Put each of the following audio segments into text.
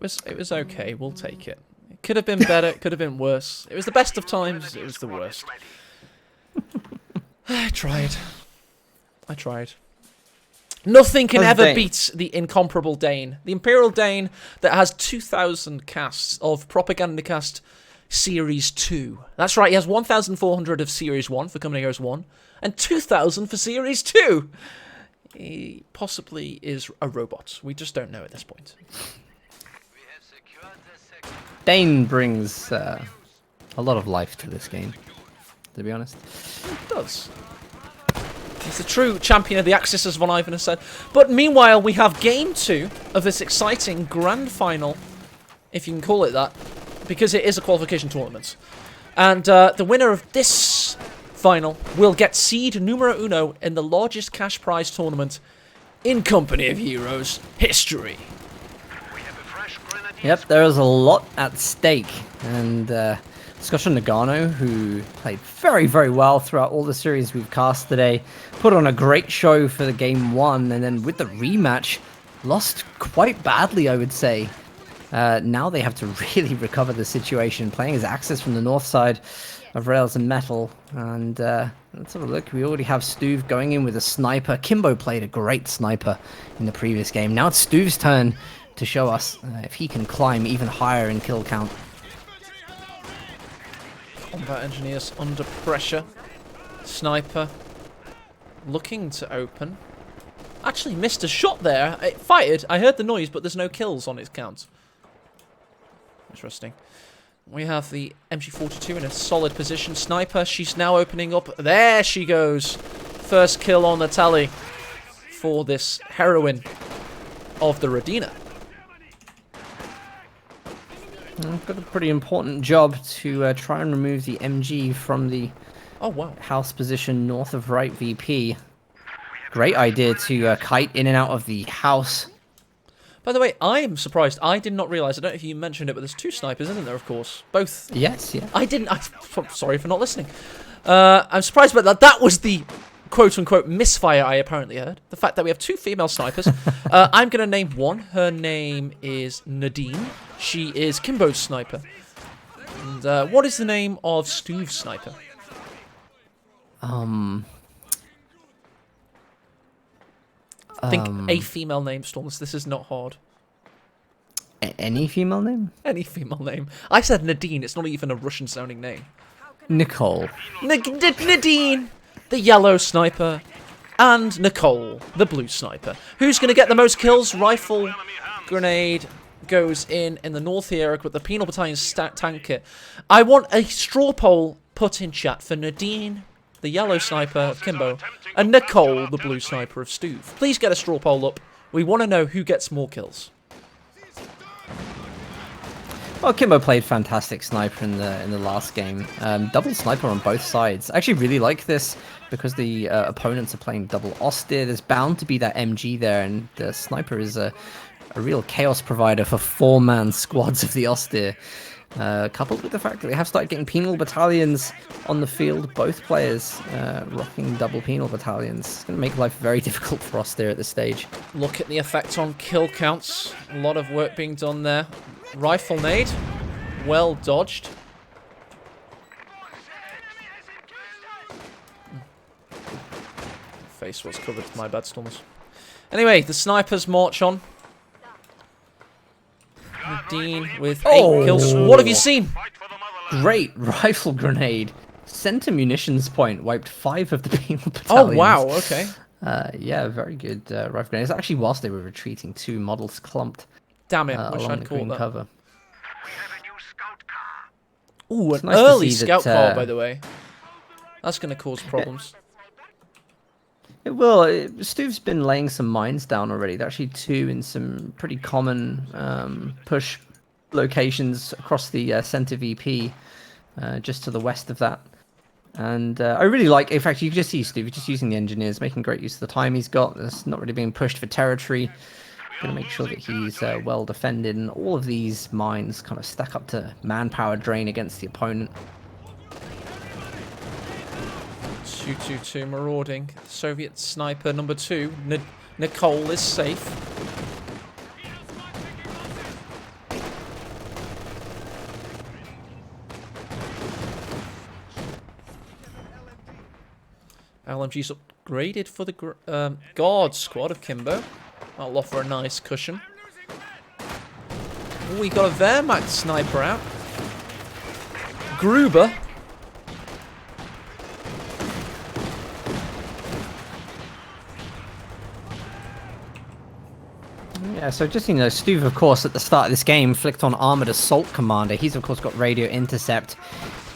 It was okay. We'll take it. It could have been better. It could have been worse. It was the best of times. It was the worst. I tried. Nothing can ever beat the incomparable Dane. The Imperial Dane that has 2,000 casts of Propaganda Cast Series 2. That's right, he has 1,400 of Series 1 for Company Heroes 1, and 2,000 for Series 2. He possibly is a robot. We just don't know at this point. Dane brings a lot of life to this game, to be honest. It does. He's the true champion of the Axis, as Von Ivan has said. But meanwhile, we have Game 2 of this exciting Grand Final, if you can call it that, because it is a qualification tournament. And the winner of this final will get seed numero uno in the largest cash prize tournament in Company of Heroes history. Yep, there is a lot at stake, and Scotch and Nagano, who played very, very well throughout all the series we've cast today, put on a great show for the game 1, and then with the rematch, lost quite badly, I would say. Now they have to really recover the situation, playing as Axis from the north side of Rails and Metal. And let's have a look. We already have Stuve going in with a sniper. Kimbo played a great sniper in the previous game. Now it's Stuve's turn to show us if he can climb even higher in kill count. Combat engineers under pressure. Sniper looking to open. Actually missed a shot there. It fired. I heard the noise, but there's no kills on its count. Interesting. We have the MG42 in a solid position. Sniper, she's now opening up. There she goes. First kill on the tally for this heroine of the Radina. I've got a pretty important job to try and remove the MG from the house position north of right VP. Great idea to kite in and out of the house. By the way, I am surprised. I did not realize. I don't know if you mentioned it, but there's 2 snipers, isn't there? Of course, both. Yes, yeah. I didn't. I'm sorry for not listening. I'm surprised about that. That was the quote-unquote misfire I apparently heard. The fact that we have 2 female snipers. I'm going to name one. Her name is Nadine. She is Kimbo's sniper. And what is the name of Stuve's sniper? Think a female name, Storms. This is not hard. Any female name? Any female name. I said Nadine. It's not even a Russian-sounding name. Nicole. Nadine, the yellow sniper, and Nicole, the blue sniper. Who's going to get the most kills? Rifle, grenade goes in the north here with the Penal Battalion tank kit. I want a straw poll put in chat for Nadine, the yellow sniper of Kimbo, and Nicole, the blue sniper of Stuve. Please get a straw poll up. We want to know who gets more kills. Well, Kimbo played fantastic sniper in the last game. Double sniper on both sides. I actually really like this because the opponents are playing double austere. There's bound to be that MG there, and the sniper is a real chaos provider for 4-man squads of the austere. Coupled with the fact that they have started getting penal battalions on the field, both players rocking double penal battalions. It's going to make life very difficult for austere at this stage. Look at the effect on kill counts. A lot of work being done there. Rifle nade. Well dodged. Face was covered. My bad, Stormers. Anyway, the snipers march on. Nadine with 8 kills. What have you seen? Great rifle grenade. Center munitions point wiped 5 of the penal battalions. Oh, wow. Okay. Yeah, very good rifle grenades. Actually, whilst they were retreating, 2 models clumped. Damn it. Wish along I'd the caught green that. cover. Ooh, an nice early to see scout that, car, by the way. That's going to cause problems. It will. Stuve's been laying some mines down already. There are actually 2 in some pretty common push locations across the center VP, just to the west of that. And I really like, in fact, you can just see Stuve just using the engineers, making great use of the time he's got. It's not really being pushed for territory. Going to make sure that he's well defended, and all of these mines kind of stack up to manpower drain against the opponent. 222 marauding. Soviet sniper number 2. Nicole is safe. LMG's upgraded for the guard squad of Kimbo. That'll offer a nice cushion. Oh, we got a Wehrmacht sniper out. Gruber. Yeah, so just, you know, Stuve, of course, at the start of this game, flicked on Armored Assault Commander. He's, of course, got radio intercept.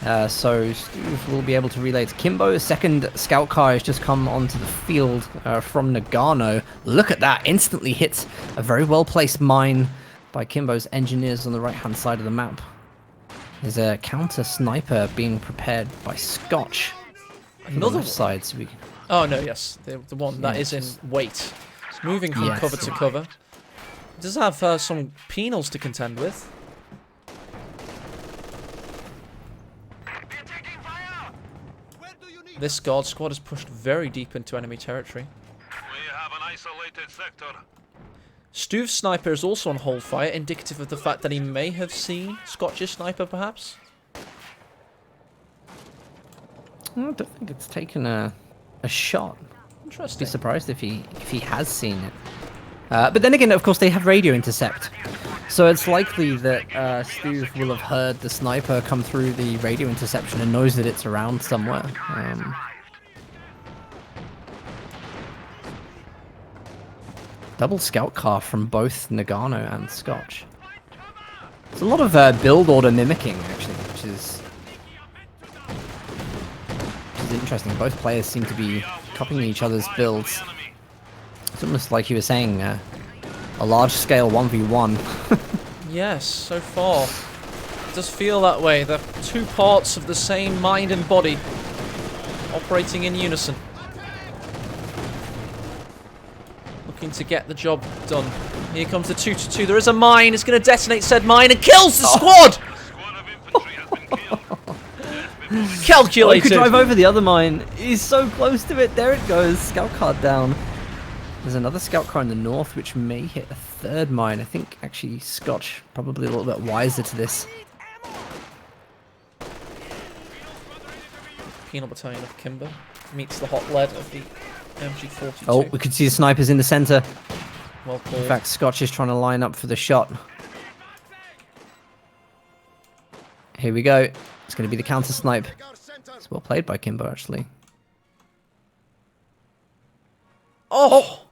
So Stuve will be able to relay to Kimbo. A second scout car has just come onto the field from Nagano. Look at that. Instantly hits a very well-placed mine by Kimbo's engineers on the right-hand side of the map. There's a counter sniper being prepared by Scotch. Another side, so we can... Oh, no, yes. The one that Yeah, is in wait. It's moving from Yes. cover to cover. It does have some penals to contend with. This guard squad has pushed very deep into enemy territory. We have an isolated sector. Stuve's sniper is also on hold fire, indicative of the fact that he may have seen Scotch's sniper, perhaps. I don't think it's taken a shot. Interesting. Be surprised if he has seen it. But then again, of course, they have radio intercept, so it's likely that Stuve will have heard the sniper come through the radio interception and knows that it's around somewhere. Double scout car from both Nagano and Scotch. There's a lot of build order mimicking, actually, which is interesting. Both players seem to be copying each other's builds. It's almost like you were saying, a large-scale 1v1. Yes, so far. It does feel that way. They're two parts of the same mind and body, operating in unison. Looking to get the job done. Here comes the 2-2. There is a mine. It's going to detonate said mine and kills the squad! Squad of infantry has been killed. Calculated. He could drive over the other mine. He's so close to it. There it goes. Scout car down. There's another scout car in the north, which may hit a third mine. I think, actually, Scotch probably a little bit wiser to this. Penal battalion of Kimbo meets the hot lead of the MG42. Oh, we could see the snipers in the center. Well called. In fact, Scotch is trying to line up for the shot. Here we go. It's going to be the counter snipe. It's well played by Kimbo, actually. Oh!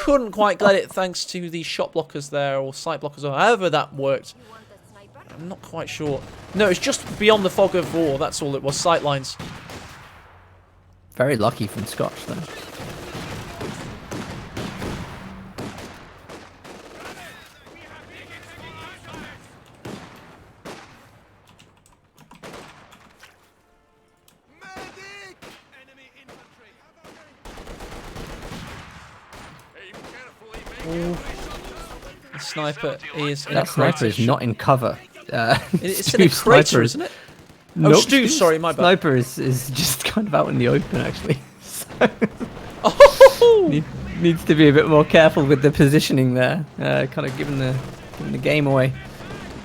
Couldn't quite get it thanks to the shot blockers there, or sight blockers, or however that worked. I'm not quite sure. No, it's just beyond the fog of war. That's all it was. Sight lines. Very lucky from Scotch, though. Ooh. The sniper is in That a sniper crater. is not in cover. It's in a Stuve's crater, sniper isn't it? Nope, Oh, Stu, Stuve's sorry, my bad. Sniper is just kind of out in the open, actually. So Oh! needs to be a bit more careful with the positioning there. Kind of giving the game away.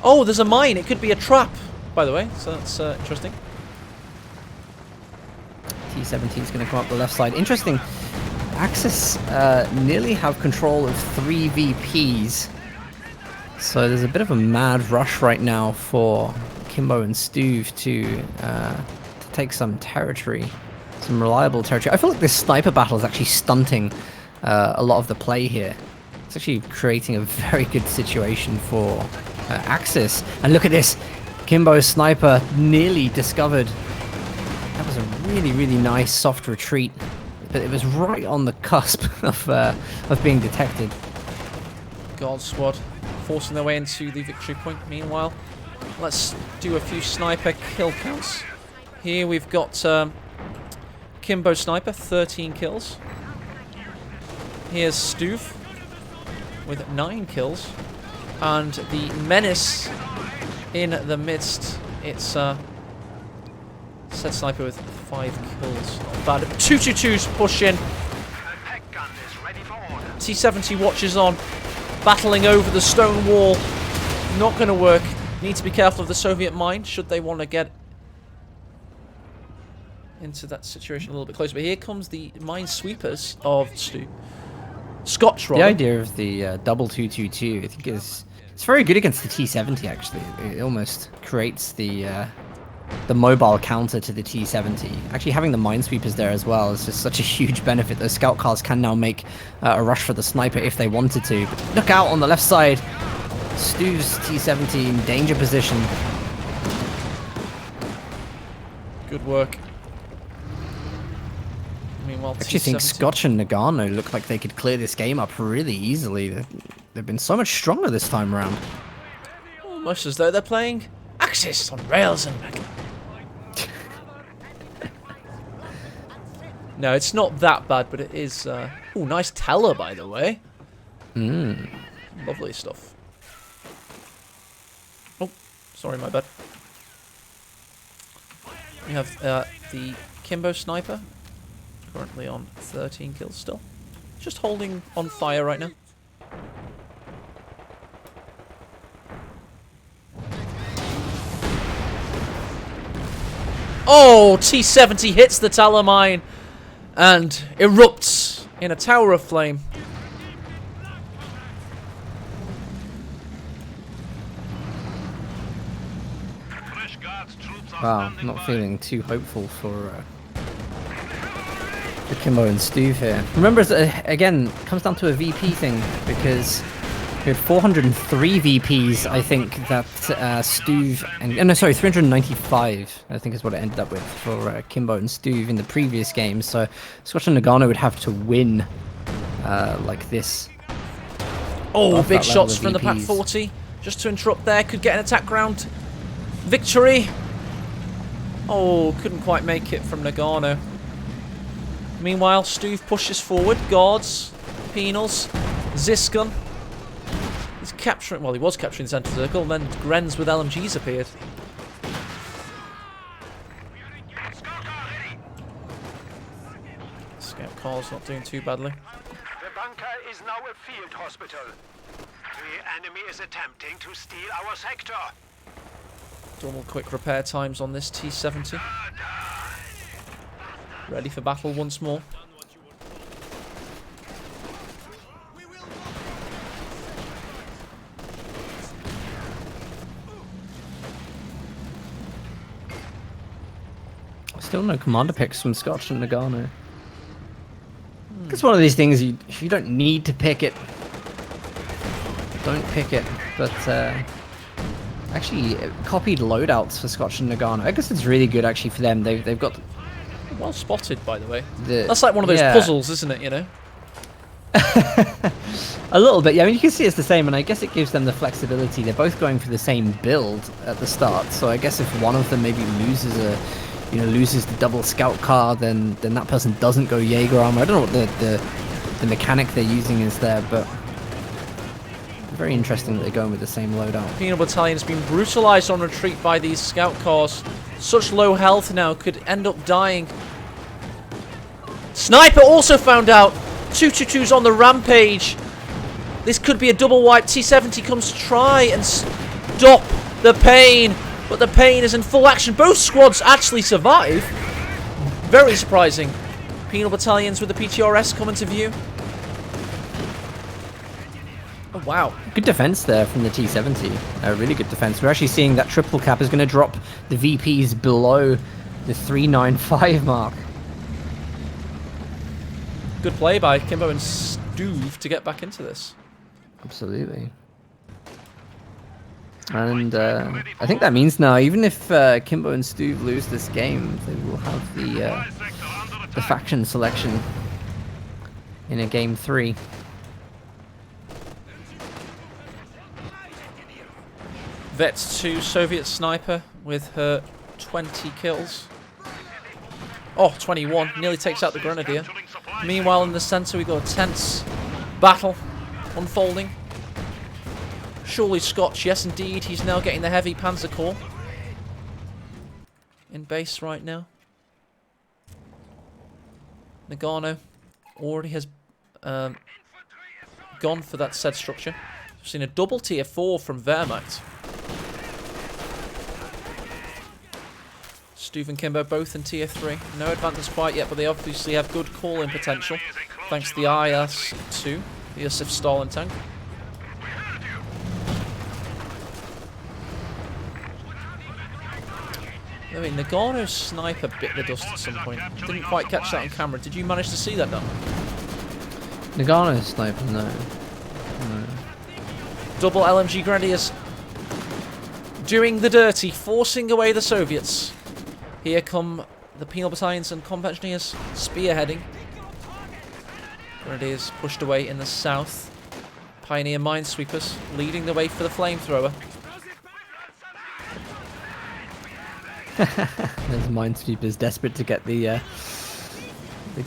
Oh, there's a mine. It could be a trap, by the way. So that's interesting. T-17 is going to come up the left side. Interesting. Axis nearly have control of 3 VPs. So there's a bit of a mad rush right now for Kimbo and Stuve to take some territory, some reliable territory. I feel like this sniper battle is actually stunting a lot of the play here. It's actually creating a very good situation for Axis. And look at this, Kimbo's sniper nearly discovered. That was a really, really nice soft retreat, but it was right on the cusp of being detected. Guard squad forcing their way into the victory point. Meanwhile, let's do a few sniper kill counts. Here we've got Kimbo sniper, 13 kills. Here's Stuve with 9 kills. And the menace in the midst, it's said sniper with 5 kills. Not bad. 222s push in. T-70 watches on, battling over the stone wall. Not going to work. Need to be careful of the Soviet mine should they want to get into that situation a little bit closer. But here comes the minesweepers of Stu. Scotch, rather. The idea of the double 222, I think it's very good against the T70. Actually, it almost creates the mobile counter to the T70. Actually, having the minesweepers there as well is just such a huge benefit. Those scout cars can now make a rush for the sniper if they wanted to. But look out on the left side. Stuve's T70 in danger position. Good work. Meanwhile, I actually think Scotch and Nagano look like they could clear this game up really easily. They've been so much stronger this time around. Almost as though they're playing Axis on rails and Mega. No, it's not that bad, but it is... oh, nice teller, by the way. Lovely stuff. Oh, sorry, my bad. We have the Kimbo sniper, currently on 13 kills still. Just holding on fire right now. Oh, T70 hits the Talor mine and erupts in a tower of flame. Wow, not feeling too hopeful for Kimbo and Stuve here. Remember, again, it comes down to a VP thing, because we had 403 VPs, I think, that Stuve and... no, sorry, 395, I think is what it ended up with for Kimbo and Stuve in the previous game. So Scotch and Nagano would have to win like this. Oh, big shots from the Pack 40. Just to interrupt there, could get an attack round. Victory. Oh, couldn't quite make it from Nagano. Meanwhile, Stuve pushes forward, guards, penals, Ziskin. He's capturing, well, he was capturing the centre circle, and then Grens with LMGs appeared. Scout car's not doing too badly. The bunker is now a field hospital. The enemy is attempting to steal our sector. Normal quick repair times on this T70. Ready for battle once more. Still no commander picks from Scotch and Nagano. It's one of these things you don't need to pick it. Don't pick it, but actually copied loadouts for Scotch and Nagano. I guess it's really good actually for them. They've got... Well spotted, by the way. That's like one of those puzzles, isn't it, you know? A little bit, yeah. I mean, you can see it's the same, and I guess it gives them the flexibility. They're both going for the same build at the start, so I guess if one of them maybe loses the double scout car, then that person doesn't go Jaeger armor. I don't know what the mechanic they're using is there, but very interesting that they're going with the same loadout. Penal Battalion has been brutalized on retreat by these scout cars. Such low health now, could end up dying. Sniper also found out. 222's on the rampage. This could be a double wipe. T70 comes to try and stop the pain, but the pain is in full action. Both squads actually survive. Very surprising. Penal Battalions with the PTRS come into view. Oh, wow. Good defense there from the T70. Really good defense. We're actually seeing that triple cap is going to drop the VPs below the 395 mark. Good play by Kimbo and Stuve to get back into this. Absolutely. And I think that means now, even if Kimbo and Stuve lose this game, they will have the faction selection in a game 3. Vets 2 Soviet sniper with her 20 kills. Oh, 21. Nearly takes out the Grenadier. Meanwhile, in the centre, we've got a tense battle unfolding. Surely Scotch, yes indeed. He's now getting the heavy Panzer Corps in base right now. Nagano already has gone for that said structure. We've seen a double tier 4 from Wehrmacht. Stuve and Kimbo both in tier 3. No advantage quite yet, but they obviously have good call-in potential. Thanks to the IS-2, the Asif Stalin tank. I mean, Nagano's sniper bit the dust at some point. Didn't quite catch that on camera. Did you manage to see that, Dan? Nagano's sniper, no. Double LMG Grenadiers doing the dirty, forcing away the Soviets. Here come the penal battalions and combat engineers spearheading. Grenadiers pushed away in the south. Pioneer minesweepers leading the way for the flamethrower. There's minesweepers desperate to get the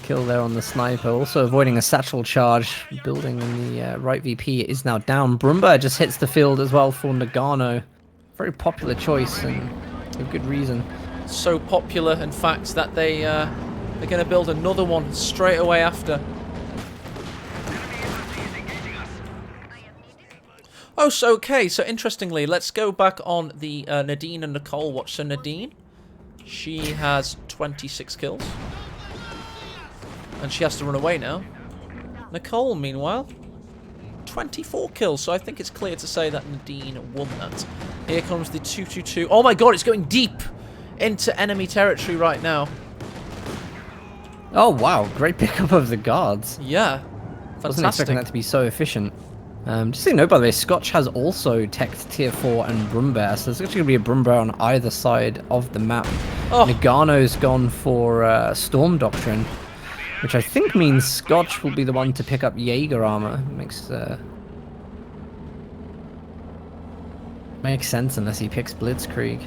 kill there on the sniper. Also avoiding a satchel charge. Building in the right VP is now down. Brumba just hits the field as well for Nagano. Very popular choice and a good reason. So popular, in fact, that they're going to build another one straight away after. Oh, so okay. So interestingly, let's go back on the Nadine and Nicole watch. So Nadine, she has 26 kills. And she has to run away now. Nicole, meanwhile, 24 kills. So I think it's clear to say that Nadine won that. Here comes the 222. Oh my god, it's going deep into enemy territory right now. Oh wow, great pickup of the guards. Yeah, Wasn't fantastic. expecting that to be so efficient. Just so you know, by the way, Scotch has also teched tier 4 and Brumbear, so there's actually going to be a Brumbear on either side of the map. Oh. Nagano's gone for Storm Doctrine, which I think means Scotch will be the one to pick up Jaeger armor. Makes sense unless he picks Blitzkrieg.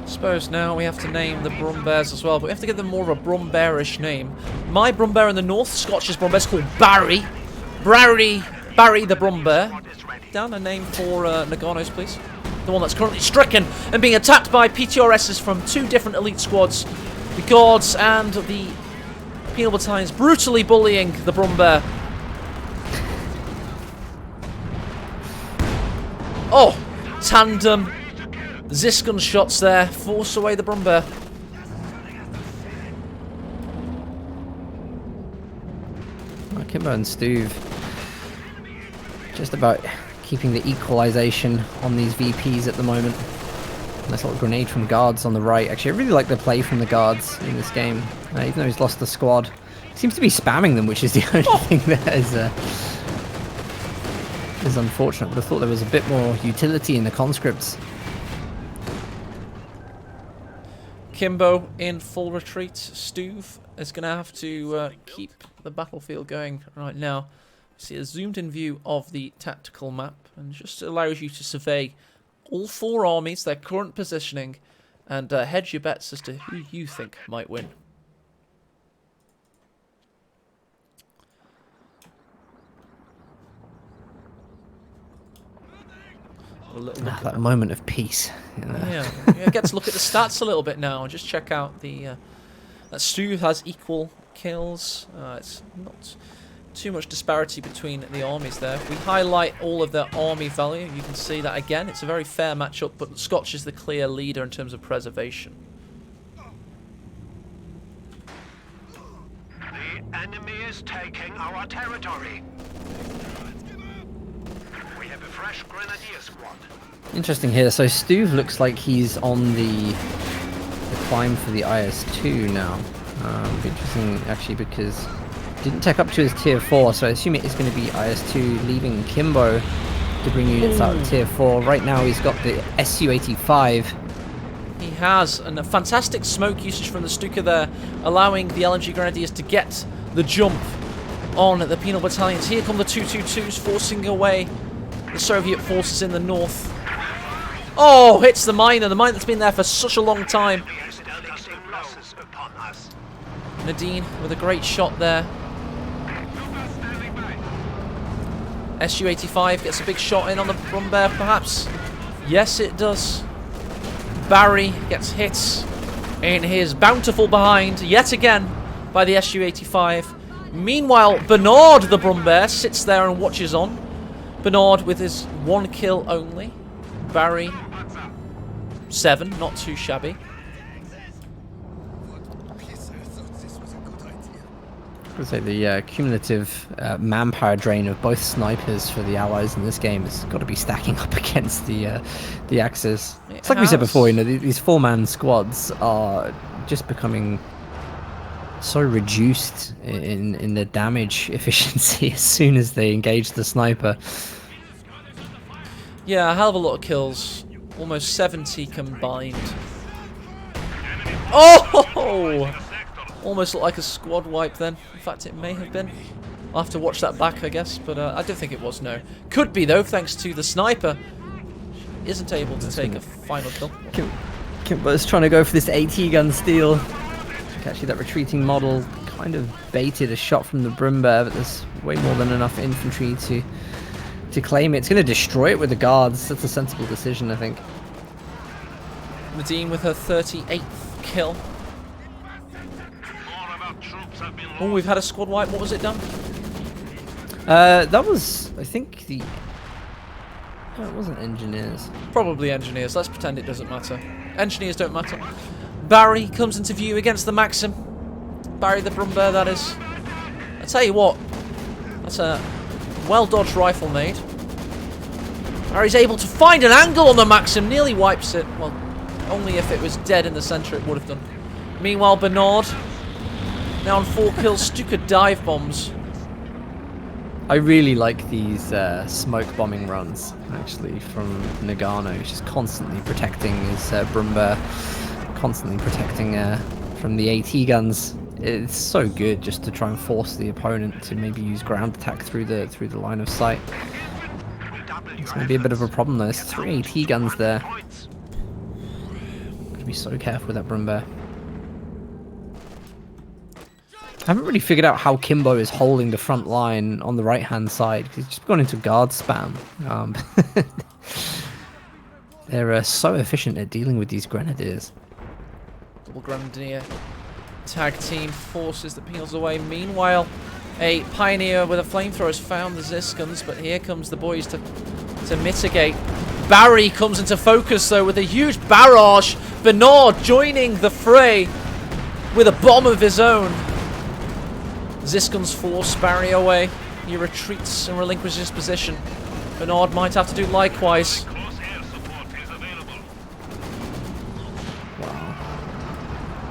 Suppose now we have to name the Brumbears as well, but we have to give them more of a Brumbearish name. My Brumbear in the north, Scotch's Brumbear, is called Barry. Barry the Brumbear. Down a name for Nagano's, please. The one that's currently stricken and being attacked by PTRSs from 2 different elite squads. The Guards and the Penal Battalions brutally bullying the Brumbear. Oh! Tandem. Ziskin shots there. Force away the Brumbear. Kimbo and Stuve just about keeping the equalization on these VPs at the moment. Nice little grenade from guards on the right. Actually, I really like the play from the guards in this game. Even though he's lost the squad, he seems to be spamming them, which is the only thing that is unfortunate. But I thought there was a bit more utility in the conscripts. Kimbo in full retreat. Stuve is going to have to keep the battlefield going right now. See a zoomed in view of the tactical map, and just allows you to survey all 4 armies, their current positioning, and hedge your bets as to who you think might win. A little look at That moment of peace. yeah, get to look at the stats a little bit now and just check out the that Stuve has equal kills. It's not too much disparity between the armies there. If we highlight all of their army value, you can see that again it's a very fair matchup, but Scotch is the clear leader in terms of preservation. The enemy is taking our territory. We have a fresh grenadier squad. Interesting here. So Stuve looks like he's on the climb for the IS-2 now. Be interesting actually because didn't tech up to his tier 4, so I assume it is going to be IS-2 leaving Kimbo to bring units out of tier 4. Right now he's got the Su-85. He has, and a fantastic smoke usage from the Stuka there, allowing the LMG Grenadiers to get the jump on the Penal Battalions. Here come the 222s, forcing away the Soviet forces in the north. Oh, hits the mine that's been there for such a long time. Nadine with a great shot there. Su-85 gets a big shot in on the Brumbear, perhaps. Yes, it does. Barry gets hit in his bountiful behind yet again by the Su-85. Meanwhile, Bernard the Brumbear sits there and watches on. Bernard with his 1 kill only. Barry 7, not too shabby. I say the cumulative manpower drain of both snipers for the allies in this game has got to be stacking up against the Axis. It's like we said before, you know, these 4-man squads are just becoming so reduced in their damage efficiency as soon as they engage the sniper. Yeah, a hell of a lot of kills. Almost 70 combined. Oh! Almost looked like a squad wipe then. In fact, it may have been. I'll have to watch that back, I guess. But I don't think it was, no. Could be, though, thanks to the sniper. Isn't able to take a final kill. Kimbo's trying to go for this AT gun steal. Actually, that retreating model kind of baited a shot from the Brimbear, but there's way more than enough infantry to claim it. It's going to destroy it with the guards. That's a sensible decision, I think. Nadine with her 38th kill. Oh, we've had a squad wipe. What was it done? That was, I think, the... No, it wasn't engineers. Probably engineers. Let's pretend it doesn't matter. Engineers don't matter. Barry comes into view against the Maxim. Barry the Brumbear, that is. I tell you what, that's a well-dodged rifle made. Barry's able to find an angle on the Maxim, nearly wipes it. Well, only if it was dead in the centre it would have done. Meanwhile, Bernard, now on 4 kills, Stuka dive bombs. I really like these smoke bombing runs, actually, from Nagano. He's just constantly protecting his Brumbear, constantly protecting from the AT guns. It's so good just to try and force the opponent to maybe use ground attack through the line of sight. It's going to be a bit of a problem though. There's 3 AT guns there. Got to be so careful with that Brumbear. I haven't really figured out how Kimbo is holding the front line on the right-hand side. He's just gone into guard spam. They're so efficient at dealing with these grenadiers. Double Grenadier tag team forces the peels away. Meanwhile, a Pioneer with a flamethrower has found the Ziskans, but here comes the boys to mitigate. Barry comes into focus, though, with a huge barrage. Bernard joining the fray with a bomb of his own. Ziskans force Barry away. He retreats and relinquishes his position. Bernard might have to do likewise.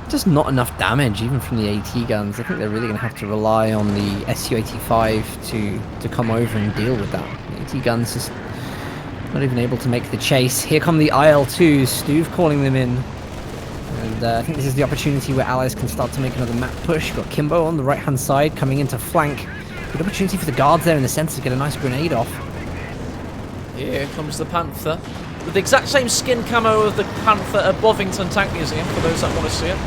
Just not enough damage, even from the AT guns. I think they're really going to have to rely on the Su-85 to come over and deal with that. The AT guns just not even able to make the chase. Here come the IL-2s, Stuve calling them in. And I think this is the opportunity where allies can start to make another map push. Got Kimbo on the right-hand side coming into flank. Good opportunity for the guards there in the centre to get a nice grenade off. Here comes the Panther. With the exact same skin camo of the Panther at Bovington Tank Museum, for those that want to see it.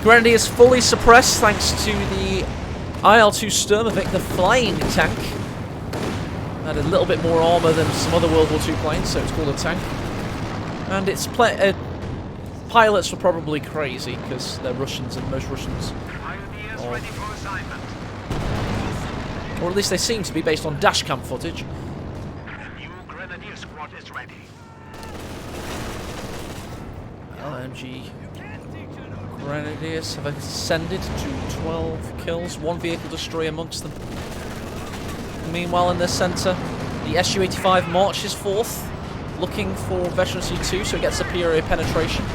Grenadier is fully suppressed thanks to the IL-2 Sturmovik, the flying tank. Had a little bit more armour than some other World War II planes, so it's called a tank. And its pilots were probably crazy, because they're Russians, and most Russians are, or at least they seem to be, based on dashcam footage. LMG Grenadiers have ascended to 12 kills, 1 vehicle destroyer amongst them. Meanwhile, in the centre, the Su-85 marches forth, looking for Veteran C2, so it gets superior penetration.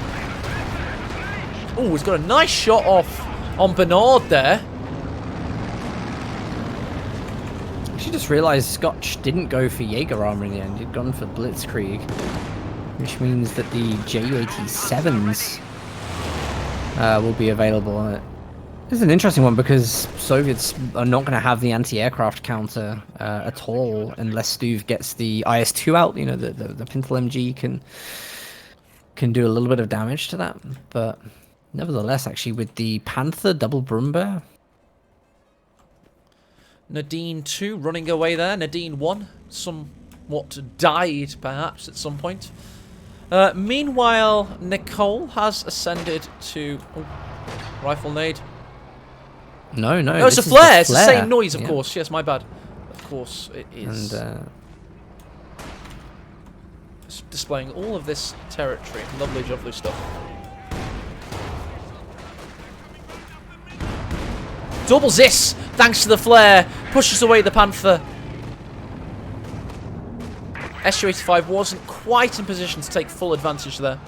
Oh, he's got a nice shot off on Bernard there. I actually just realised Scotch didn't go for Jaeger armour in the end. He'd gone for Blitzkrieg, which means that the Ju-87s will be available. This is an interesting one because Soviets are not going to have the anti-aircraft counter at all unless Stuve gets the IS-2 out. You know, the Pintle MG can do a little bit of damage to that, but nevertheless, actually, with the Panther double Brumbear. Nadine 2 running away there. Nadine 1 somewhat died, perhaps, at some point. Meanwhile, Nicole has ascended to... Oh, rifle nade. No, it's a flare. It's the same noise, of course. Yes, my bad. Of course, it is. And displaying all of this territory. Lovely, lovely stuff. Double Zis, thanks to the flare, pushes away the Panther. SU-85 wasn't quite in position to take full advantage there.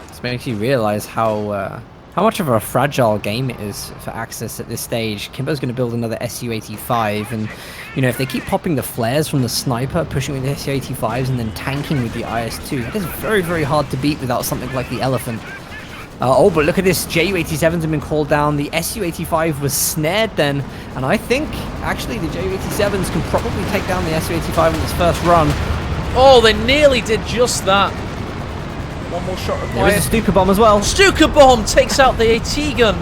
This makes you realise how much of a fragile game it is for Axis at this stage. Kimbo's going to build another SU-85, and you know, if they keep popping the flares from the sniper, pushing with the SU-85s, and then tanking with the IS-2, that is very, very hard to beat without something like the Elephant. Oh, but look at this. Ju-87s have been called down. The Su-85 was snared then. And I think, actually, the Ju-87s can probably take down the Su-85 in its first run. Oh, they nearly did just that. One more shot required. There is a Stuka bomb as well. Stuka bomb takes out the AT gun.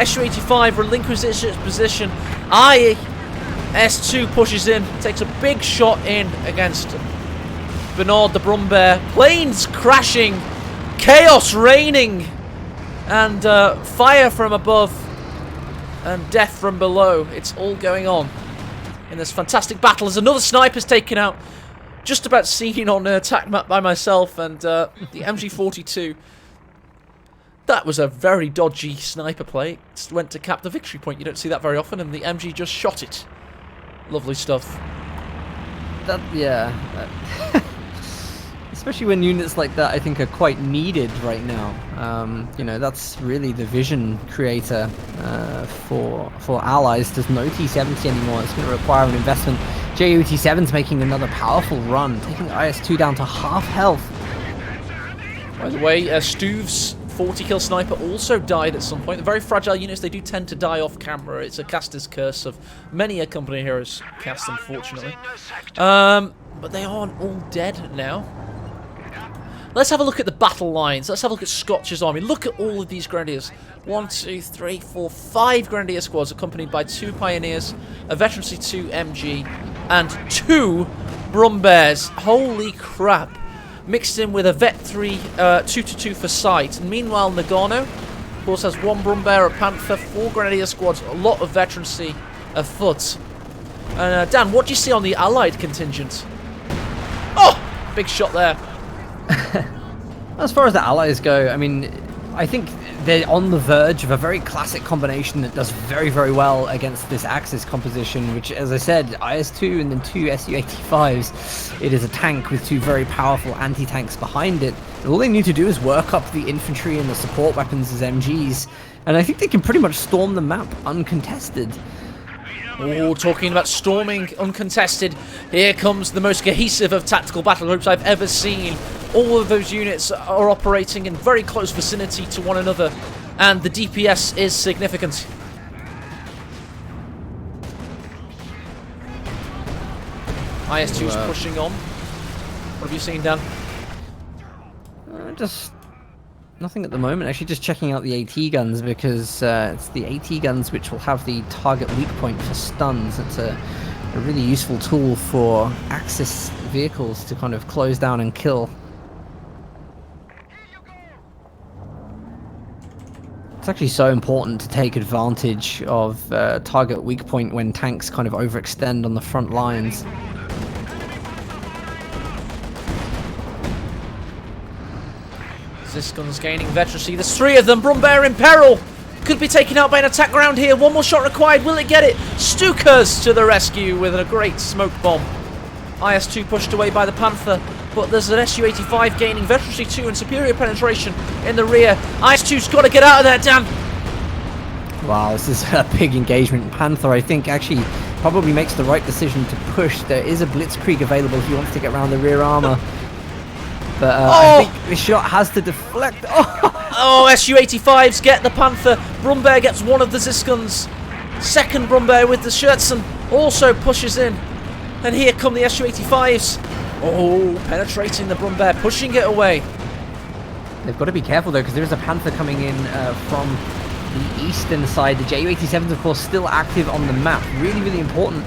Su-85 relinquishes its position. IS-2 pushes in, takes a big shot in against Bernard the Brumbear. Planes crashing. Chaos reigning. And fire from above and death from below. It's all going on in this fantastic battle as another sniper's taken out. Just about seen on an attack map by myself, and the MG42. That was a very dodgy sniper play. It went to cap the victory point. You don't see that very often, and the MG just shot it. Lovely stuff. Yeah. Especially when units like that, I think, are quite needed right now. You know, that's really the vision creator for allies. There's no T-70 anymore. It's going to require an investment. Ju-87's making another powerful run, taking IS-2 down to half health. By the way, Stuve's 40-kill sniper also died at some point. The very fragile units, they do tend to die off camera. It's a caster's curse of many a company hero's cast, unfortunately. But they aren't all dead now. Let's have a look at the battle lines. Let's have a look at Scotch's army. Look at all of these Grenadiers. 1, 2, 3, 4, 5 Grenadier squads accompanied by 2 Pioneers, a Veterancy 2 MG, and 2 Brumbears. Holy crap. Mixed in with a Vet 3 2-2 for sight. And meanwhile, Nagano, of course, has 1 Brumbear, a Panther, 4 Grenadier squads, a lot of Veterancy afoot. And Dan, what do you see on the Allied contingent? Oh! Big shot there. As far as the allies go, I mean, I think they're on the verge of a very classic combination that does very, very well against this Axis composition, which, as I said, IS-2 and then 2 Su-85s. It is a tank with 2 very powerful anti-tanks behind it. And all they need to do is work up the infantry and the support weapons as MGs, and I think they can pretty much storm the map uncontested. Oh, talking about storming uncontested, here comes the most cohesive of tactical battle groups I've ever seen. All of those units are operating in very close vicinity to one another, and the DPS is significant. IS-2 is pushing on. What have you seen, Dan? Just nothing at the moment. Actually, just checking out the AT guns, because it's the AT guns which will have the target weak point for stuns. It's a really useful tool for Axis vehicles to kind of close down and kill. It's actually so important to take advantage of target weak point when tanks kind of overextend on the front lines. Ziskun's gaining veterancy. There's 3 of them. Brumbear in peril. Could be taken out by an attack round here. 1 more shot required. Will it get it? Stukas to the rescue with a great smoke bomb. IS-2 pushed away by the Panther, but there's an Su-85 gaining veterancy 2 and superior penetration in the rear. IS-2's got to get out of there, Dan. Wow, this is a big engagement. Panther, I think, actually probably makes the right decision to push. There is a Blitzkrieg available if he wants to get around the rear armor. But I think the shot has to deflect. Oh, Su-85s get the Panther. Brumbear gets one of the Ziskuns. Second Brumbear with the Scherzen also pushes in. And here come the Su-85s. Oh, penetrating the Brumbear, pushing it away. They've got to be careful, though, because there is a Panther coming in from the eastern side. The Ju-87s, of course, still active on the map. Really, really important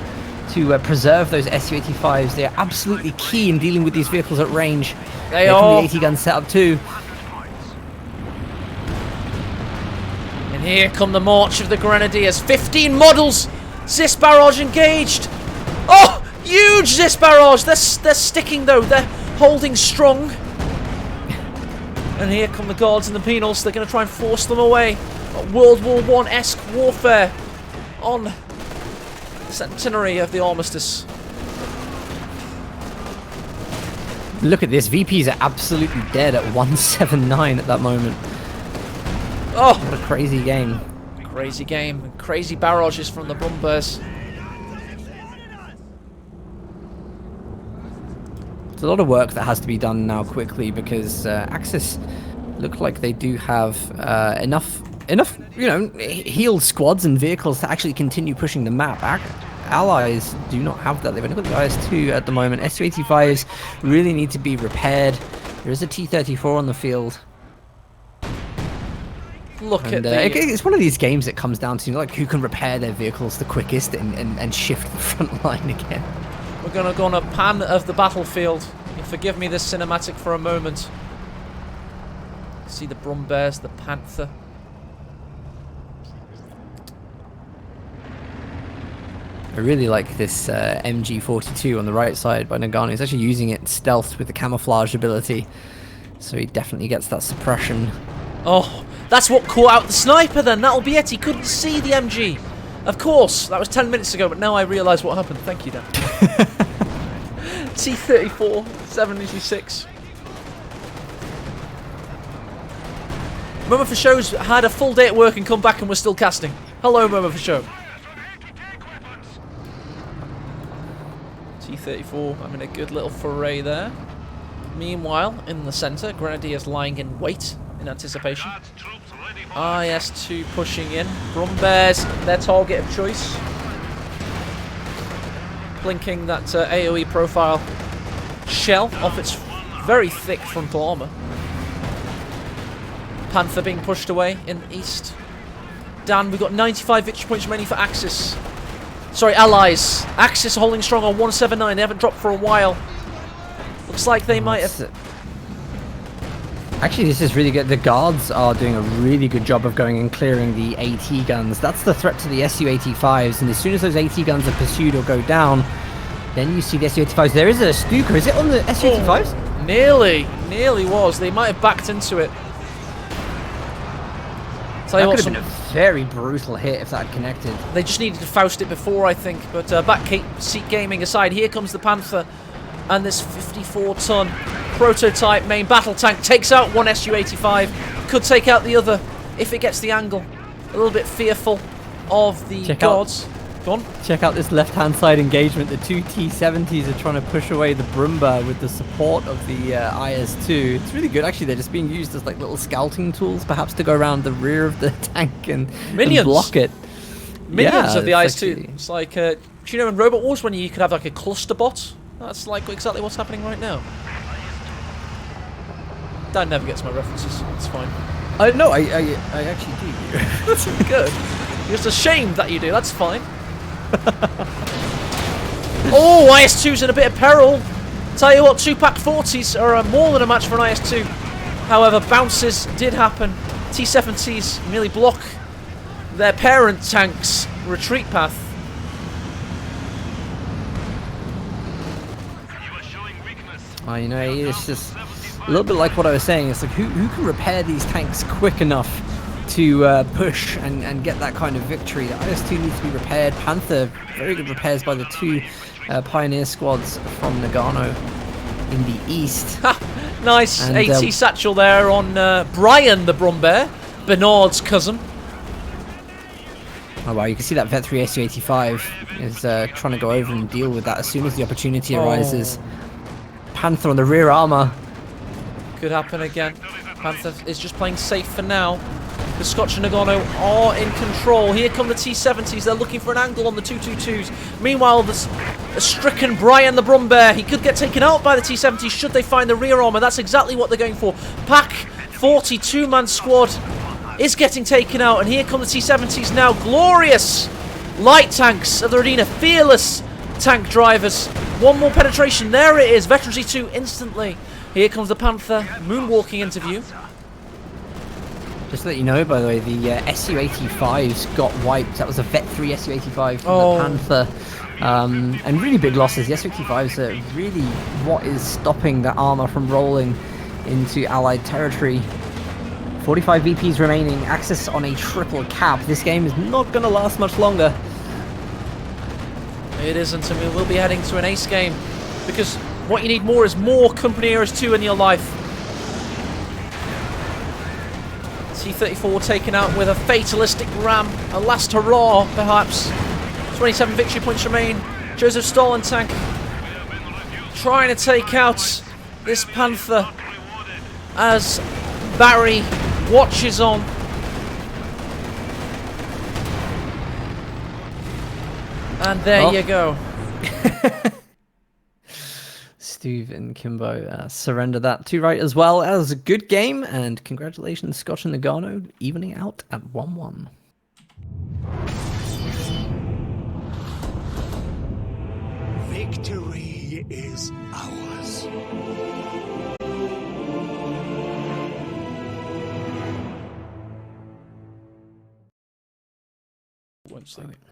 to preserve those Su-85s. They are absolutely key in dealing with these vehicles at range. They are. The AT gun set up too. And here come the march of the Grenadiers. 15 models. Zis barrage engaged. Oh, huge Zis barrage. They're sticking though. They're holding strong. And here come the guards and the penals. They're going to try and force them away. World War I-esque warfare on the centenary of the armistice. Look at this. VPs are absolutely dead at 179 at that moment. Oh, What a crazy game. crazy game. Crazy barrages from the Brumbears. It's a lot of work that has to be done now quickly because Axis look like they do have enough, healed squads and vehicles to actually continue pushing the map. Allies do not have that. They've only got the IS-2 at the moment. Su-85s really need to be repaired. There is a T-34 on the field. Look And, at the... it's one of these games that comes down to like who can repair their vehicles the quickest and shift the front line again. We're going to go on a pan of the battlefield. Forgive me this cinematic for a moment. See the Brumbears, the Panther. I really like this MG42 on the right side by Nagano. He's actually using it stealth with the camouflage ability. So he definitely gets that suppression. Oh, that's what caught out the sniper then. That'll be it. He couldn't see the MG. Of course, that was 10 minutes ago, but now I realise what happened. Thank you, Dan. T-34, 76. Mama for Show's had a full day at work and come back and we're still casting. Hello, Mama for Show. T-34 having a good little foray there. Meanwhile, in the centre, Grenadiers lying in wait in anticipation. IS-2 pushing in. Brumbears, their target of choice. Blinking that AoE profile shell off its very thick frontal armour. Panther being pushed away in the east. Dan, we've got 95 victory points remaining for Axis. Sorry, Allies. Axis holding strong on 179. They haven't dropped for a while. Looks like they might have... Actually, this is really good. The guards are doing a really good job of going and clearing the AT guns. That's the threat to the Su-85s, and as soon as those AT guns are pursued or go down, then you see the Su-85s. There is a Stuka. Is it on the Su-85s? Oh, nearly was. They might have backed into it. Tell you That what, could have been a very brutal hit if that had connected. they just needed to Faust it before, I think. But back seat gaming aside, here comes the Panther. And this 54-ton prototype main battle tank takes out one Su-85. Could take out the other if it gets the angle. A little bit fearful of the guards. Go on. Check out this left-hand side engagement. The two T-70s are trying to push away the Brumba with the support of the IS-2. It's really good. Actually, they're just being used as like little scouting tools, perhaps to go around the rear of the tank and block it. Minions of the IS-2. Actually... It's like, do you know in Robot Wars when you could have like a cluster bot? That's like exactly what's happening right now. Dan never gets my references. It's fine. No, I actually do. That's good. You're just ashamed that you do. That's fine. Oh, IS-2's in a bit of peril. Tell you what, 2-pack 40s are more than a match for an IS-2. However, bounces did happen. T-70s nearly block their parent tank's retreat path. It's just a little bit like what I was saying. It's like who can repair these tanks quick enough to push and get that kind of victory? The IS-2 needs to be repaired. Panther, very good repairs by the two Pioneer squads from Nagano in the east. Nice And, AT satchel there on Brian the Brumbear, Bernard's cousin. Oh wow, you can see that Vet 3 Su-85 is trying to go over and deal with that as soon as the opportunity arises. Panther on the rear armor. Could happen again. Panther is just playing safe for now. The Scotch and Nagano are in control. Here come the T-70s. They're looking for an angle on the 222s. Meanwhile, the stricken Brian the Brumbear, he could get taken out by the T-70s should they find the rear armor. That's exactly what they're going for. Pack 42-man squad is getting taken out. And here come the T-70s now. Glorious light tanks of the arena. Fearless tank drivers. One more penetration. There it is. Veterans E2 instantly. Here comes the Panther moonwalking into view. Just to let you know, by the way, the Su-85s got wiped. That was a Vet 3 Su-85 from the Panther. And really big losses. The Su-85s are really what is stopping that armor from rolling into Allied territory. 45 VPs remaining, access on a triple cap. This game is not going to last much longer. It isn't, and we will be heading to an ace game, because what you need more is more Company Heroes 2 in your life. T-34 taken out with a fatalistic ram, a last hurrah perhaps. 27 victory points remain. Joseph Stalin tank trying to take out this Panther as Barry watches on. And there you go. Stuve and Kimbo surrender that to right as well. As a good game, and congratulations Scotch and Nagano evening out at 1-1. Victory is ours. Won't say.